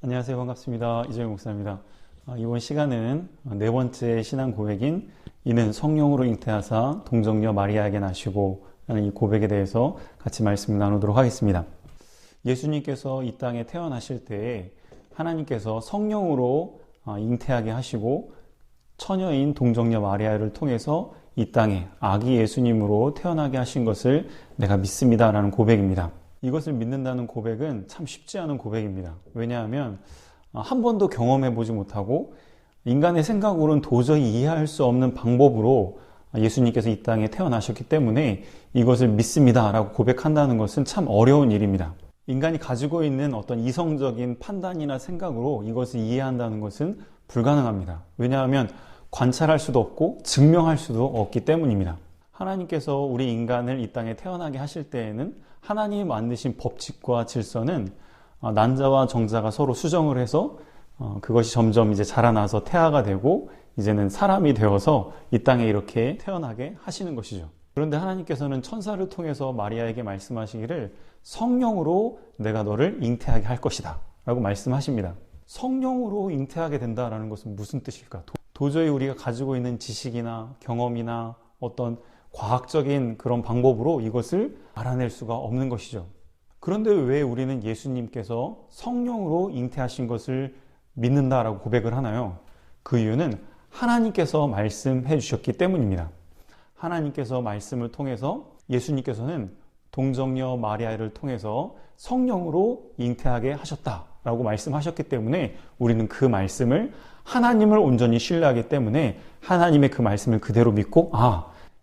안녕하세요. 반갑습니다. 이재용 목사입니다. 이번 시간은 네 번째 신앙 고백인 이는 성령으로 잉태하사 동정녀 마리아에게 나시고 라는 이 고백에 대해서 같이 말씀을 나누도록 하겠습니다. 예수님께서 이 땅에 태어나실 때에 하나님께서 성령으로 잉태하게 하시고 처녀인 동정녀 마리아를 통해서 이 땅에 아기 예수님으로 태어나게 하신 것을 내가 믿습니다 라는 고백입니다. 이것을 믿는다는 고백은 참 쉽지 않은 고백입니다. 왜냐하면 한 번도 경험해 보지 못하고 인간의 생각으로는 도저히 이해할 수 없는 방법으로 예수님께서 이 땅에 태어나셨기 때문에 이것을 믿습니다 라고 고백한다는 것은 참 어려운 일입니다. 인간이 가지고 있는 어떤 이성적인 판단이나 생각으로 이것을 이해한다는 것은 불가능합니다. 왜냐하면 관찰할 수도 없고 증명할 수도 없기 때문입니다. 하나님께서 우리 인간을 이 땅에 태어나게 하실 때에는 하나님이 만드신 법칙과 질서는 난자와 정자가 서로 수정을 해서 그것이 점점 이제 자라나서 태아가 되고 이제는 사람이 되어서 이 땅에 이렇게 태어나게 하시는 것이죠. 그런데 하나님께서는 천사를 통해서 마리아에게 말씀하시기를 성령으로 내가 너를 잉태하게 할 것이다 라고 말씀하십니다. 성령으로 잉태하게 된다라는 것은 무슨 뜻일까? 도저히 우리가 가지고 있는 지식이나 경험이나 어떤 과학적인 그런 방법으로 이것을 알아낼 수가 없는 것이죠. 그런데 왜 우리는 예수님께서 성령으로 잉태하신 것을 믿는다라고 고백을 하나요? 그 이유는 하나님께서 말씀해 주셨기 때문입니다. 하나님께서 말씀을 통해서 예수님께서는 동정녀 마리아를 통해서 성령으로 잉태하게 하셨다라고 말씀하셨기 때문에 우리는 그 말씀을 하나님을 온전히 신뢰하기 때문에 하나님의 그 말씀을 그대로 믿고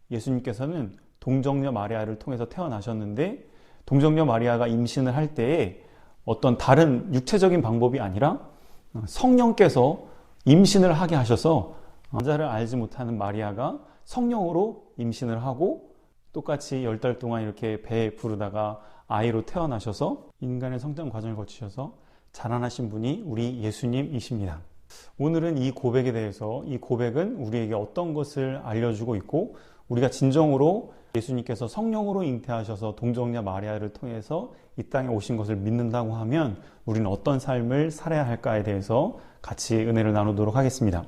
예수님께서는 동정녀 마리아를 통해서 태어나셨는데 동정녀 마리아가 임신을 할 때에 어떤 다른 육체적인 방법이 아니라 성령께서 임신을 하게 하셔서 남자를 알지 못하는 마리아가 성령으로 임신을 하고 똑같이 10달 동안 이렇게 배에 부르다가 아이로 태어나셔서 인간의 성장 과정을 거치셔서 자라나신 분이 우리 예수님이십니다. 오늘은 이 고백에 대해서 이 고백은 우리에게 어떤 것을 알려주고 있고 우리가 진정으로 예수님께서 성령으로 잉태하셔서 동정녀 마리아를 통해서 이 땅에 오신 것을 믿는다고 하면 우리는 어떤 삶을 살아야 할까에 대해서 같이 은혜를 나누도록 하겠습니다.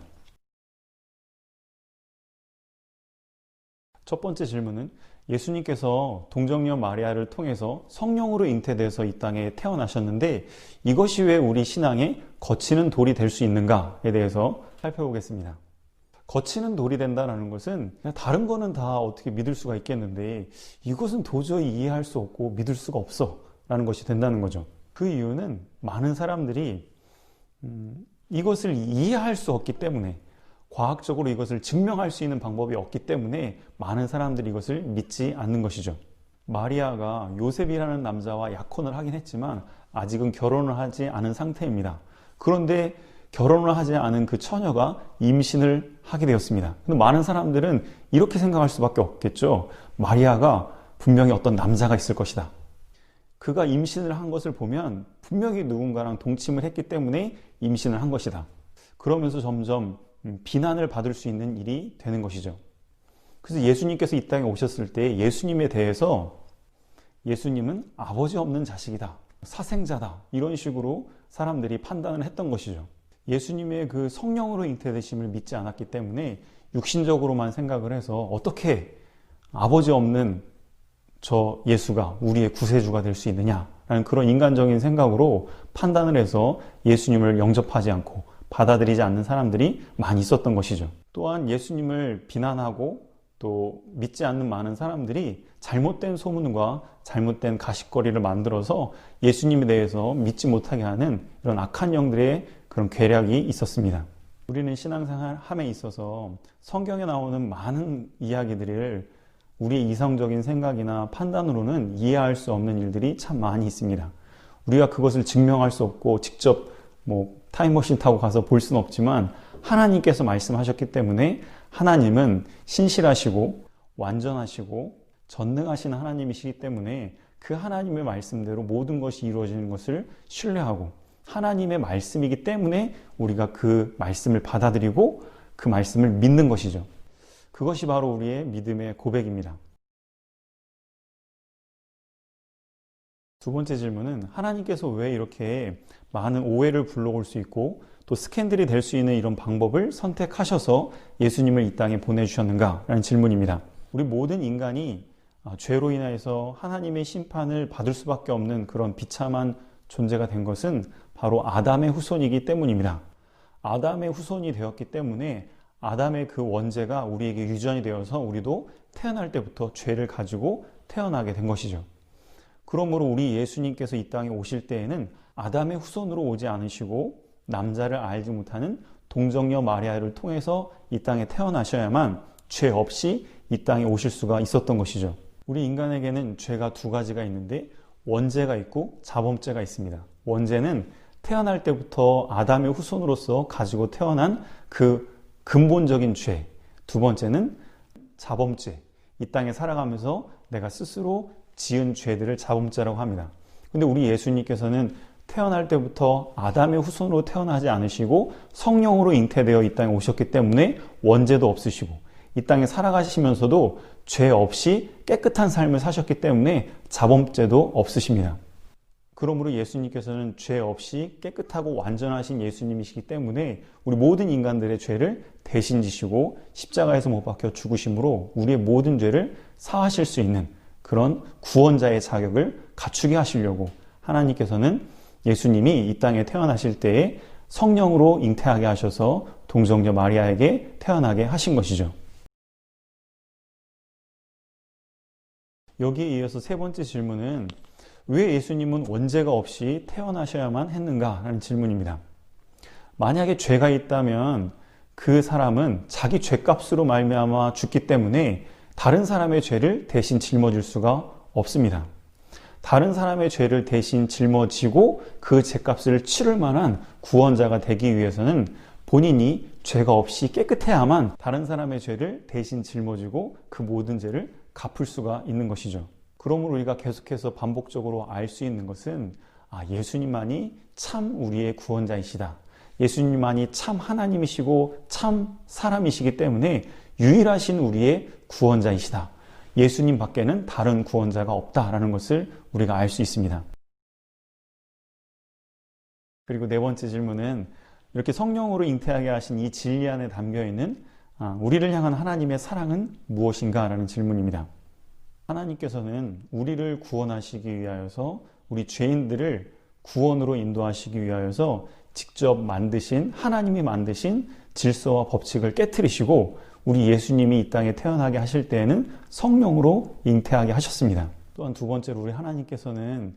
첫 번째 질문은 예수님께서 동정녀 마리아를 통해서 성령으로 잉태돼서 이 땅에 태어나셨는데 이것이 왜 우리 신앙에 거치는 돌이 될 수 있는가에 대해서 살펴보겠습니다. 거치는 돌이 된다는 것은 다른 거는 다 어떻게 믿을 수가 있겠는데 이것은 도저히 이해할 수 없고 믿을 수가 없어 라는 것이 된다는 거죠. 그 이유는 많은 사람들이 이것을 이해할 수 없기 때문에 과학적으로 이것을 증명할 수 있는 방법이 없기 때문에 많은 사람들이 이것을 믿지 않는 것이죠. 마리아가 요셉이라는 남자와 약혼을 하긴 했지만 아직은 결혼을 하지 않은 상태입니다. 그런데 결혼을 하지 않은 그 처녀가 임신을 하게 되었습니다. 근데 많은 사람들은 이렇게 생각할 수밖에 없겠죠. 마리아가 분명히 어떤 남자가 있을 것이다. 그가 임신을 한 것을 보면 분명히 누군가랑 동침을 했기 때문에 임신을 한 것이다. 그러면서 점점 비난을 받을 수 있는 일이 되는 것이죠. 그래서 예수님께서 이 땅에 오셨을 때 예수님에 대해서 예수님은 아버지 없는 자식이다. 사생자다. 이런 식으로 사람들이 판단을 했던 것이죠. 예수님의 그 성령으로 잉태되심을 믿지 않았기 때문에 육신적으로만 생각을 해서 어떻게 아버지 없는 저 예수가 우리의 구세주가 될 수 있느냐라는 그런 인간적인 생각으로 판단을 해서 예수님을 영접하지 않고 받아들이지 않는 사람들이 많이 있었던 것이죠. 또한 예수님을 비난하고 또 믿지 않는 많은 사람들이 잘못된 소문과 잘못된 가십거리를 만들어서 예수님에 대해서 믿지 못하게 하는 이런 악한 영들의 그런 괴력이 있었습니다. 우리는 신앙생활 함에 있어서 성경에 나오는 많은 이야기들을 우리의 이성적인 생각이나 판단으로는 이해할 수 없는 일들이 참 많이 있습니다. 우리가 그것을 증명할 수 없고 직접 타임머신 타고 가서 볼 수는 없지만 하나님께서 말씀하셨기 때문에 하나님은 신실하시고 완전하시고 전능하신 하나님이시기 때문에 그 하나님의 말씀대로 모든 것이 이루어지는 것을 신뢰하고 하나님의 말씀이기 때문에 우리가 그 말씀을 받아들이고 그 말씀을 믿는 것이죠. 그것이 바로 우리의 믿음의 고백입니다. 두 번째 질문은 하나님께서 왜 이렇게 많은 오해를 불러올 수 있고 또 스캔들이 될 수 있는 이런 방법을 선택하셔서 예수님을 이 땅에 보내주셨는가? 라는 질문입니다. 우리 모든 인간이 죄로 인하여서 하나님의 심판을 받을 수밖에 없는 그런 비참한 존재가 된 것은 바로 아담의 후손이기 때문입니다. 아담의 후손이 되었기 때문에 아담의 그 원죄가 우리에게 유전이 되어서 우리도 태어날 때부터 죄를 가지고 태어나게 된 것이죠. 그러므로 우리 예수님께서 이 땅에 오실 때에는 아담의 후손으로 오지 않으시고 남자를 알지 못하는 동정녀 마리아를 통해서 이 땅에 태어나셔야만 죄 없이 이 땅에 오실 수가 있었던 것이죠. 우리 인간에게는 죄가 두 가지가 있는데 원죄가 있고 자범죄가 있습니다. 원죄는 태어날 때부터 아담의 후손으로서 가지고 태어난 그 근본적인 죄. 두 번째는 자범죄. 이 땅에 살아가면서 내가 스스로 지은 죄들을 자범죄라고 합니다. 근데 우리 예수님께서는 태어날 때부터 아담의 후손으로 태어나지 않으시고 성령으로 잉태되어 이 땅에 오셨기 때문에 원죄도 없으시고 이 땅에 살아가시면서도 죄 없이 깨끗한 삶을 사셨기 때문에 자범죄도 없으십니다. 그러므로 예수님께서는 죄 없이 깨끗하고 완전하신 예수님이시기 때문에 우리 모든 인간들의 죄를 대신 지시고 십자가에서 못 박혀 죽으심으로 우리의 모든 죄를 사하실 수 있는 그런 구원자의 자격을 갖추게 하시려고 하나님께서는 예수님이 이 땅에 태어나실 때에 성령으로 잉태하게 하셔서 동정녀 마리아에게 태어나게 하신 것이죠. 여기에 이어서 세 번째 질문은 왜 예수님은 원죄가 없이 태어나셔야만 했는가? 라는 질문입니다. 만약에 죄가 있다면 그 사람은 자기 죄값으로 말미암아 죽기 때문에 다른 사람의 죄를 대신 짊어질 수가 없습니다. 다른 사람의 죄를 대신 짊어지고 그 죄값을 치를 만한 구원자가 되기 위해서는 본인이 죄가 없이 깨끗해야만 다른 사람의 죄를 대신 짊어지고 그 모든 죄를 갚을 수가 있는 것이죠. 그러므로 우리가 계속해서 반복적으로 알 수 있는 것은 예수님만이 참 우리의 구원자이시다. 예수님만이 참 하나님이시고 참 사람이시기 때문에 유일하신 우리의 구원자이시다. 예수님 밖에는 다른 구원자가 없다라는 것을 우리가 알 수 있습니다. 그리고 네 번째 질문은 이렇게 성령으로 잉태하게 하신 이 진리 안에 담겨있는 우리를 향한 하나님의 사랑은 무엇인가? 라는 질문입니다. 하나님께서는 우리를 구원하시기 위하여서 우리 죄인들을 구원으로 인도하시기 위하여서 직접 만드신 하나님이 만드신 질서와 법칙을 깨트리시고 우리 예수님이 이 땅에 태어나게 하실 때에는 성령으로 잉태하게 하셨습니다. 또한 두 번째로 우리 하나님께서는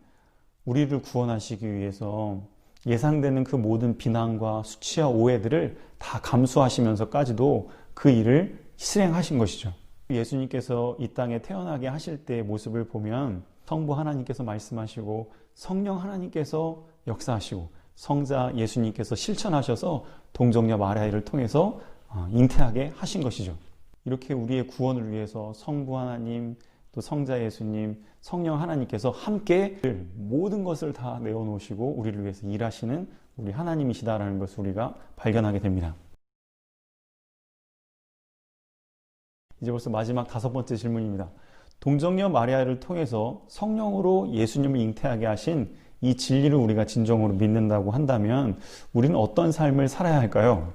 우리를 구원하시기 위해서 예상되는 그 모든 비난과 수치와 오해들을 다 감수하시면서까지도 그 일을 실행하신 것이죠. 예수님께서 이 땅에 태어나게 하실 때의 모습을 보면 성부 하나님께서 말씀하시고 성령 하나님께서 역사하시고 성자 예수님께서 실천하셔서 동정녀 마리아를 통해서 잉태하게 하신 것이죠. 이렇게 우리의 구원을 위해서 성부 하나님, 또 성자 예수님, 성령 하나님께서 함께 모든 것을 다 내어놓으시고 우리를 위해서 일하시는 우리 하나님이시다라는 것을 우리가 발견하게 됩니다. 이제 벌써 마지막 다섯 번째 질문입니다. 동정녀 마리아를 통해서 성령으로 예수님을 잉태하게 하신 이 진리를 우리가 진정으로 믿는다고 한다면 우리는 어떤 삶을 살아야 할까요?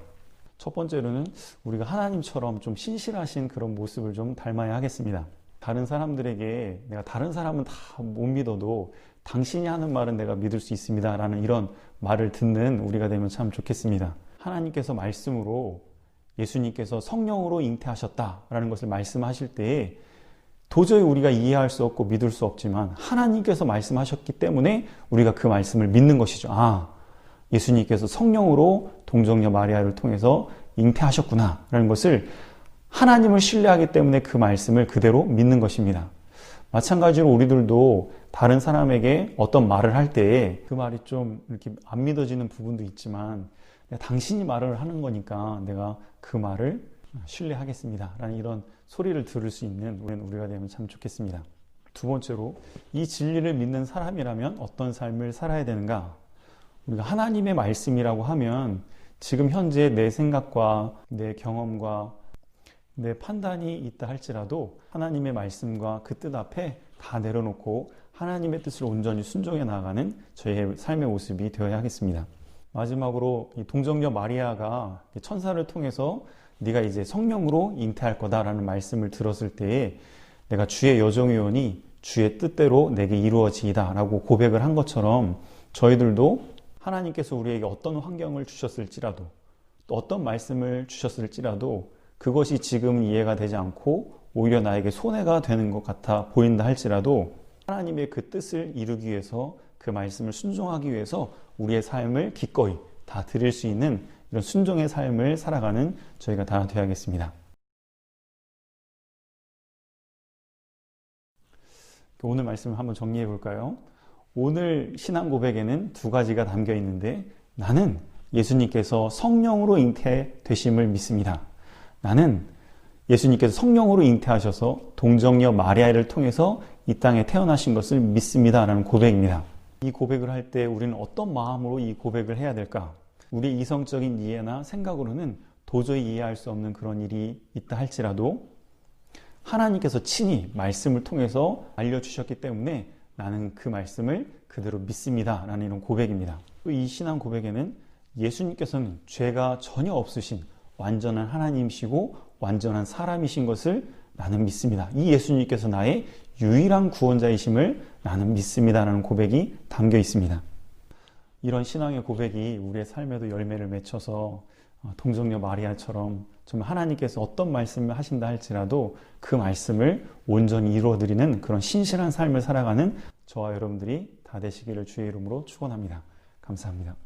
첫 번째로는 우리가 하나님처럼 좀 신실하신 그런 모습을 좀 닮아야 하겠습니다. 다른 사람들에게 내가 다른 사람은 다 못 믿어도 당신이 하는 말은 내가 믿을 수 있습니다 라는 이런 말을 듣는 우리가 되면 참 좋겠습니다. 하나님께서 말씀으로 예수님께서 성령으로 잉태하셨다라는 것을 말씀하실 때에 도저히 우리가 이해할 수 없고 믿을 수 없지만 하나님께서 말씀하셨기 때문에 우리가 그 말씀을 믿는 것이죠. 예수님께서 성령으로 동정녀 마리아를 통해서 잉태하셨구나 라는 것을 하나님을 신뢰하기 때문에 그 말씀을 그대로 믿는 것입니다. 마찬가지로 우리들도 다른 사람에게 어떤 말을 할 때에 그 말이 좀 이렇게 안 믿어지는 부분도 있지만 당신이 말을 하는 거니까 내가 그 말을 신뢰하겠습니다 라는 이런 소리를 들을 수 있는 우리가 되면 참 좋겠습니다. 두 번째로 이 진리를 믿는 사람이라면 어떤 삶을 살아야 되는가? 우리가 하나님의 말씀이라고 하면 지금 현재 내 생각과 내 경험과 내 판단이 있다 할지라도 하나님의 말씀과 그 뜻 앞에 다 내려놓고 하나님의 뜻을 온전히 순종해 나가는 저희의 삶의 모습이 되어야 하겠습니다. 마지막으로 이 동정녀 마리아가 천사를 통해서 네가 이제 성령으로 잉태할 거다라는 말씀을 들었을 때에 내가 주의 여종이오니 주의 뜻대로 내게 이루어지이다 라고 고백을 한 것처럼 저희들도 하나님께서 우리에게 어떤 환경을 주셨을지라도 또 어떤 말씀을 주셨을지라도 그것이 지금 이해가 되지 않고 오히려 나에게 손해가 되는 것 같아 보인다 할지라도 하나님의 그 뜻을 이루기 위해서 그 말씀을 순종하기 위해서 우리의 삶을 기꺼이 다 드릴 수 있는 이런 순종의 삶을 살아가는 저희가 다 되어야겠습니다. 오늘 말씀을 한번 정리해 볼까요? 오늘 신앙 고백에는 두 가지가 담겨 있는데 나는 예수님께서 성령으로 잉태되심을 믿습니다. 나는 예수님께서 성령으로 잉태하셔서 동정녀 마리아를 통해서 이 땅에 태어나신 것을 믿습니다 라는 고백입니다. 이 고백을 할 때 우리는 어떤 마음으로 이 고백을 해야 될까? 우리 이성적인 이해나 생각으로는 도저히 이해할 수 없는 그런 일이 있다 할지라도 하나님께서 친히 말씀을 통해서 알려주셨기 때문에 나는 그 말씀을 그대로 믿습니다 라는 이런 고백입니다. 또 이 신앙 고백에는 예수님께서는 죄가 전혀 없으신 완전한 하나님이시고 완전한 사람이신 것을 나는 믿습니다. 이 예수님께서 나의 유일한 구원자이심을 나는 믿습니다 라는 고백이 담겨 있습니다. 이런 신앙의 고백이 우리의 삶에도 열매를 맺혀서 동정녀 마리아처럼 정말 하나님께서 어떤 말씀을 하신다 할지라도 그 말씀을 온전히 이루어드리는 그런 신실한 삶을 살아가는 저와 여러분들이 다 되시기를 주의 이름으로 축원합니다. 감사합니다.